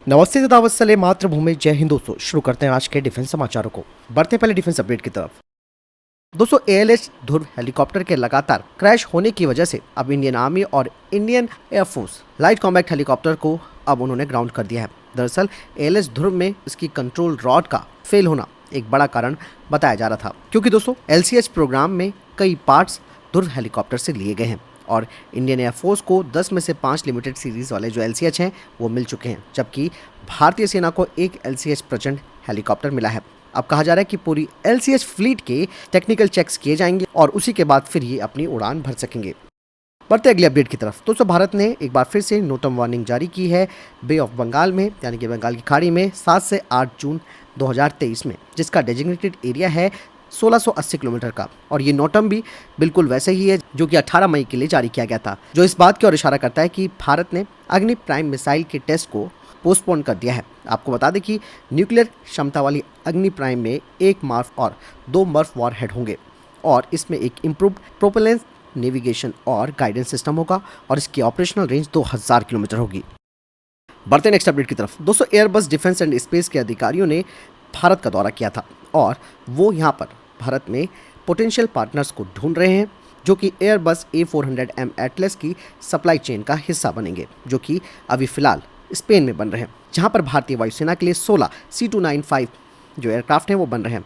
नमस्ते दावत सले मातृभूमि जय हिंद दोस्तों। शुरू करते हैं आज के डिफेंस समाचारों को। बढ़ते हैं पहले डिफेंस अपडेट की तरफ। दोस्तों एएलएच ध्रुव हेलीकॉप्टर के लगातार क्रैश होने की वजह से अब इंडियन आर्मी और Indian air force light combat helicopter को अब उन्होंने ग्राउंड कर दिया है। दरअसल एएलएच ध्रुव में इसकी कंट्रोल रॉड का फेल होना एक बड़ा कारण बताया जा रहा था, क्योंकि दोस्तों एलसीएच प्रोग्राम में कई पार्ट्स ध्रुव हेलीकॉप्टर से लिए गए हैं और इंडियन एयरफोर्स को 10 में से 5 लिमिटेड सीरीज वाले जो एलसीएच हैं वो मिल चुके हैं, जबकि भारतीय सेना को एक एलसीएच प्रचंड हेलीकॉप्टर मिला है। अब कहा जा रहा है कि पूरी एलसीएच फ्लीट के टेक्निकल चेक्स किए जाएंगे और उसी के बाद फिर ये अपनी उड़ान भर सकेंगे। बढ़ते अगले अपडेट की तरफ। दोस्तों भारत ने एक बार फिर से नो टर्म वार्निंग जारी की है बे ऑफ बंगाल में, यानी कि बंगाल की खाड़ी में 7 से 8 जून 2023 में, जिसका डेजिग्नेटेड एरिया है 1680 किलोमीटर का। और ये नोटम भी बिल्कुल वैसे ही है जो कि 18 मई के लिए जारी किया गया था, जो इस बात की ओर इशारा करता है कि भारत ने अग्नि प्राइम मिसाइल के टेस्ट को पोस्टपोन कर दिया है। आपको बता दें कि न्यूक्लियर क्षमता वाली अग्नि प्राइम में 1 मार्फ और 2 मर्फ वॉरहेड होंगे और इसमें एक इम्प्रूव्ड प्रोपेलेंस नेविगेशन और गाइडेंस सिस्टम होगा और इसकी ऑपरेशनल रेंज 2000 किलोमीटर होगी। बढ़ते नेक्स्ट अपडेट की तरफ। दोस्तों एयरबस डिफेंस एंड स्पेस के अधिकारियों ने भारत का दौरा किया था और वो यहाँ पर भारत में पोटेंशियल पार्टनर्स को ढूंढ रहे हैं जो कि एयरबस A400M एटलस की सप्लाई चेन का हिस्सा बनेंगे, जो कि अभी फिलहाल स्पेन में बन रहे हैं, जहाँ पर भारतीय वायुसेना के लिए 16 C295 जो एयरक्राफ्ट हैं वो बन रहे हैं।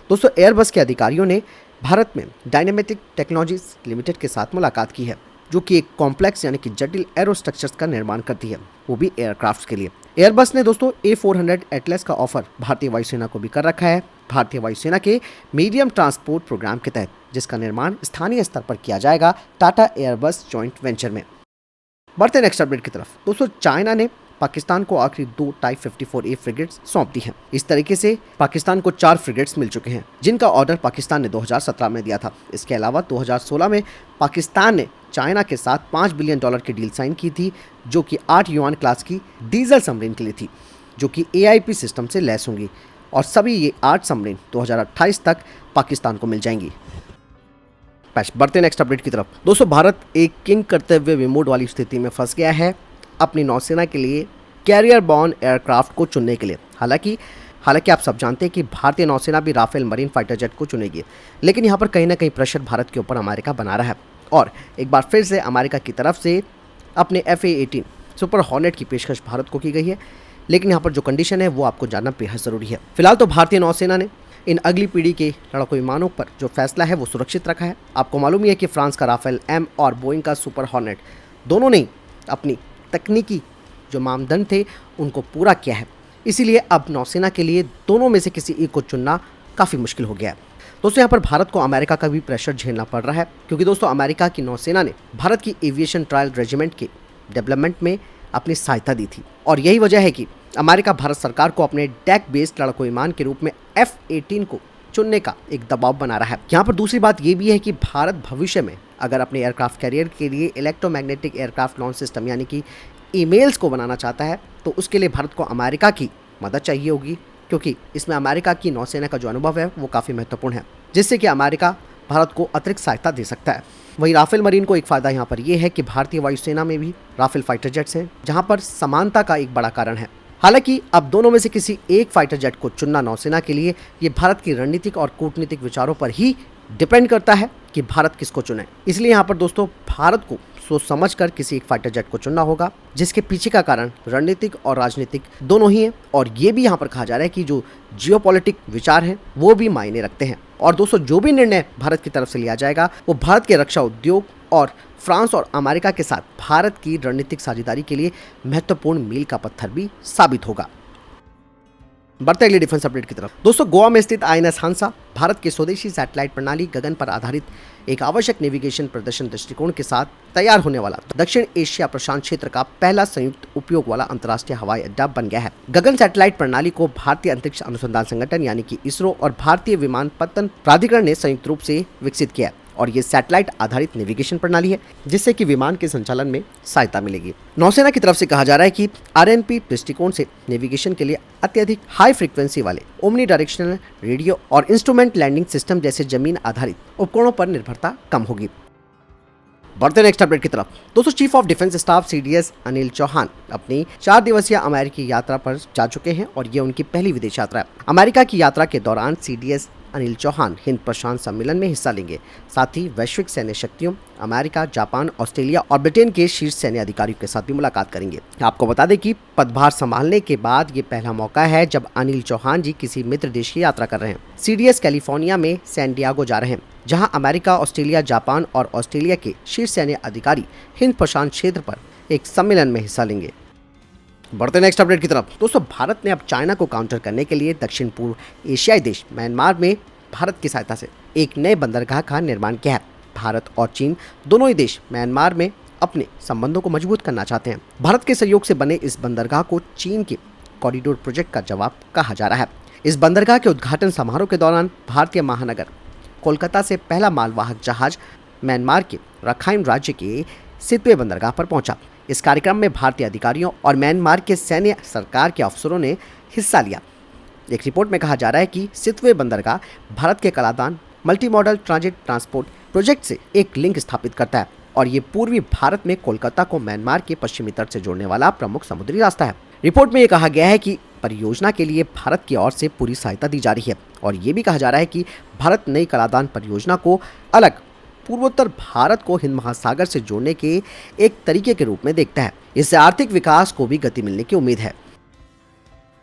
दोस्तों एयरबस के अधिकारियों ने भारत में डायनेमेटिक टेक्नोलॉजीज लिमिटेड के साथ मुलाकात की है, जो कि एक कॉम्प्लेक्स यानी कि जटिल एरो स्ट्रक्चर्स का निर्माण करती है, वो भी एयरक्राफ्ट्स के लिए। एयरबस ने दोस्तों A400 एटलस का ऑफर भारतीय वायुसेना को भी कर रखा है, भारतीय वायुसेना के मीडियम ट्रांसपोर्ट प्रोग्राम के तहत, जिसका निर्माण स्थानीय स्तर पर किया जाएगा टाटा एयरबस जॉइंट वेंचर में। बढ़ते नेक्स्ट अपडेट की तरफ। दोस्तों चाइना ने पाकिस्तान को आखिरी 2 टाइप 54A फ्रिगेट्स सौंप दी हैं। इस तरीके से पाकिस्तान को 4 फ्रिगेट्स मिल चुके हैं, जिनका ऑर्डर पाकिस्तान ने 2017 में दिया था। इसके अलावा 2016 में पाकिस्तान ने चाइना के साथ $5 बिलियन की डील साइन की थी, जो कि 8 युआन क्लास की डीजल सबमरीन के लिए थी, जो कि AIP सिस्टम से लैस होंगी और सभी ये 8 सबमरीन 2028 तक पाकिस्तान को मिल जाएंगी। बढ़ते नेक्स्ट अपडेट की तरफ। दोस्तों भारत एक किंग करते हुए विमोड वाली स्थिति में फंस गया है अपनी नौसेना के लिए कैरियर बॉर्न एयरक्राफ्ट को चुनने के लिए। हालांकि आप सब जानते हैं कि भारतीय नौसेना भी राफेल मरीन फाइटर जेट को चुनेगी, लेकिन यहाँ पर कहीं ना कहीं प्रेशर भारत के ऊपर अमेरिका बना रहा है और एक बार फिर से अमेरिका की तरफ से अपने FA-18 सुपर हॉर्नेट की पेशकश भारत को की गई है। लेकिन यहाँ पर जो कंडीशन है वो आपको जानना बेहद ज़रूरी है। फिलहाल तो भारतीय नौसेना ने इन अगली पीढ़ी के लड़ाकू विमानों पर जो फैसला है वो सुरक्षित रखा है। आपको मालूम ही है कि फ्रांस का राफेल M और बोइंग का सुपर हॉर्नेट दोनों ने अपनी तकनीकी जो मानदंड थे उनको पूरा किया है, इसीलिए अब नौसेना के लिए दोनों में से किसी एक को चुनना काफ़ी मुश्किल हो गया है। दोस्तों यहाँ पर भारत को अमेरिका का भी प्रेशर झेलना पड़ रहा है, क्योंकि दोस्तों अमेरिका की नौसेना ने भारत की एविएशन ट्रायल रेजिमेंट के डेवलपमेंट में अपनी सहायता दी थी और यही वजह है कि अमेरिका भारत सरकार को अपने डेक बेस्ड लड़ाकू विमान के रूप में F-18 को चुनने का एक दबाव बना रहा है। यहाँ पर दूसरी बात ये भी है कि भारत भविष्य में अगर अपने एयरक्राफ्ट कैरियर के लिए इलेक्ट्रोमैग्नेटिक एयरक्राफ्ट लॉन्च सिस्टम यानी कि ईमेल्स को बनाना चाहता है, तो उसके लिए भारत को अमेरिका की मदद चाहिए होगी, क्योंकि इसमें अमेरिका की नौसेना का जो अनुभव है वो काफ़ी महत्वपूर्ण है, जिससे कि अमेरिका भारत को अतिरिक्त सहायता दे सकता है। वहीं राफेल मरीन को एक फ़ायदा यहाँ पर यह है कि भारतीय वायुसेना में भी राफेल फाइटर जेट्स हैं, जहाँ पर समानता का एक बड़ा कारण है। हालांकि अब दोनों में से किसी एक फाइटर जेट को चुनना नौसेना के लिए ये भारत की रणनीतिक और कूटनीतिक विचारों पर ही डिपेंड करता है कि भारत किसको चुने। इसलिए यहाँ पर दोस्तों भारत को सोच समझकर किसी एक फाइटर जेट को चुनना होगा, जिसके पीछे का कारण रणनीतिक और राजनीतिक दोनों ही हैं और ये भी यहाँ पर कहा जा रहा है कि जो जियोपॉलिटिक विचार हैं वो भी मायने रखते हैं। और दोस्तों जो भी निर्णय भारत की तरफ से लिया जाएगा वो भारत के रक्षा उद्योग और फ्रांस और अमेरिका के साथ भारत की रणनीतिक साझेदारी के लिए महत्वपूर्ण मील का पत्थर भी साबित होगा। बढ़ते अगले डिफेंस अपडेट की तरफ। दोस्तों गोवा में स्थित INS हंसा भारत के स्वदेशी सैटेलाइट प्रणाली गगन पर आधारित एक आवश्यक नेविगेशन प्रदर्शन दृष्टिकोण के साथ तैयार होने वाला दक्षिण एशिया प्रशांत क्षेत्र का पहला संयुक्त उपयोग वाला अंतर्राष्ट्रीय हवाई अड्डा बन गया है। गगन सैटेलाइट प्रणाली को भारतीय अंतरिक्ष अनुसंधान संगठन यानी कि ISRO और भारतीय विमानपत्तन प्राधिकरण ने संयुक्त रूप से विकसित किया और ये सैटेलाइट आधारित नेविगेशन प्रणाली है, जिससे कि विमान के संचालन में सहायता मिलेगी। नौसेना की तरफ से कहा जा रहा है कि RNP दृष्टिकोण से नेविगेशन के लिए अत्यधिक हाई फ्रीक्वेंसी वाले ओमनी डायरेक्शनल रेडियो और इंस्ट्रूमेंट लैंडिंग सिस्टम जैसे जमीन आधारित उपकरणों पर निर्भरता कम होगी। बढ़ते नेक्स्ट अपडेट की तरफ। दोस्तों chief of defence staff CDS Anil Chauhan अपनी 4 दिवसीय अमेरिकी यात्रा पर जा चुके हैं और ये उनकी पहली विदेश यात्रा है। अमेरिका की यात्रा के दौरान सीडीएस अनिल चौहान हिंद प्रशांत सम्मेलन में हिस्सा लेंगे। साथ ही वैश्विक सैन्य शक्तियों अमेरिका, जापान, ऑस्ट्रेलिया और ब्रिटेन के शीर्ष सैन्य अधिकारियों के साथ भी मुलाकात करेंगे। आपको बता दें कि पदभार संभालने के बाद ये पहला मौका है जब अनिल चौहान जी किसी मित्र देश की यात्रा कर रहे हैं। सीडीएस कैलिफोर्निया में सैन डिएगो जा रहे हैं, जहां अमेरिका, ऑस्ट्रेलिया, जापान और ऑस्ट्रेलिया के शीर्ष सैन्य अधिकारी हिंद प्रशांत क्षेत्र पर एक सम्मेलन में हिस्सा लेंगे। बढ़ते नेक्स्ट अपडेट की तरफ। दोस्तों भारत ने अब चाइना को काउंटर करने के लिए दक्षिण पूर्व एशियाई देश म्यांमार में भारत की सहायता से एक नए बंदरगाह का निर्माण किया है। भारत और चीन दोनों ही देश म्यांमार में अपने संबंधों को मजबूत करना चाहते हैं। भारत के सहयोग से बने इस बंदरगाह को चीन के कॉरिडोर प्रोजेक्ट का जवाब कहा जा रहा है। इस बंदरगाह के उद्घाटन समारोह के दौरान भारतीय महानगर कोलकाता से पहला मालवाहक जहाज म्यांमार के रखाइन राज्य के सितवे बंदरगाह पर पहुंचा। इस कार्यक्रम में भारतीय अधिकारियों और म्यांमार के सैन्य सरकार के अफसरों ने हिस्सा लिया। एक रिपोर्ट में कहा जा रहा है कि सितवे बंदरगाह भारत के Kaladan multi modal transit transport project से एक लिंक स्थापित करता है और ये पूर्वी भारत में कोलकाता को म्यांमार के पश्चिमी तट से जोड़ने वाला प्रमुख समुद्री रास्ता है। रिपोर्ट में ये कहा गया है कि परियोजना के लिए भारत की ओर से पूरी सहायता दी जा रही है और ये भी कहा जा रहा है कि भारत नई कलादान परियोजना को अलग पूर्वोत्तर भारत को हिंद महासागर से जोड़ने के एक तरीके के रूप में देखता है। इससे आर्थिक विकास को भी गति मिलने की उम्मीद है।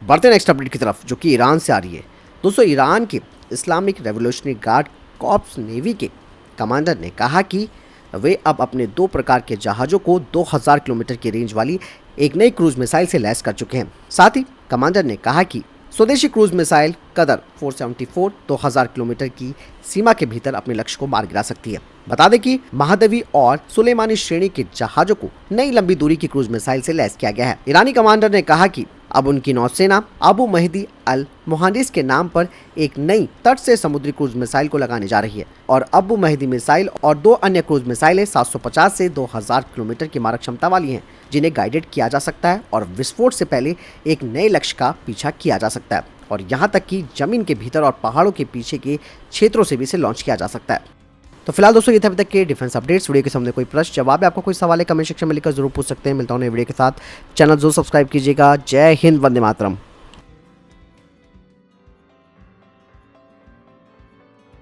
बढ़ते नेक्स्ट अपडेट की तरफ, जो कि ईरान से आ रही है। दोस्तों ईरान के Islamic revolutionary guard corps navy के कमांडर ने कहा कि वे अब अपने 2 प्रकार के जहाज़ों को 2000 किलोमीटर की रेंज वाली एक नई क्रूज मिसाइल से लैस कर चुके हैं। साथ ही कमांडर ने कहा कि स्वदेशी क्रूज मिसाइल कदर 474 2000 किलोमीटर की सीमा के भीतर अपने लक्ष्य को मार गिरा सकती है। बता दें कि महादवी और सुलेमानी श्रेणी के जहाजों को नई लंबी दूरी की क्रूज मिसाइल से लैस किया गया है। ईरानी कमांडर ने कहा कि अब उनकी नौसेना अबू महदी अल मुहांडिस के नाम पर एक नई तट से समुद्री क्रूज मिसाइल को लगाने जा रही है और अबू महदी मिसाइल और 2 अन्य क्रूज मिसाइलें 750 से 2000 किलोमीटर की मारक क्षमता वाली हैं, जिन्हें गाइडेड किया जा सकता है और विस्फोट से पहले एक नए लक्ष्य का पीछा किया जा सकता है और यहाँ तक कि जमीन के भीतर और पहाड़ों के पीछे के क्षेत्रों से भी इसे लॉन्च किया जा सकता है। तो फिलहाल दोस्तों ये थे अभी तक के डिफेंस अपडेट्स। वीडियो के सामने कोई प्रश्न जवाब है, आपको कोई सवाल है, कमेंट सेक्शन में लिखकर जरूर पूछ सकते हैं। मिलता हूँ नए वीडियो के साथ। चैनल जरूर सब्सक्राइब कीजिएगा। जय हिंद, वंदे मातरम।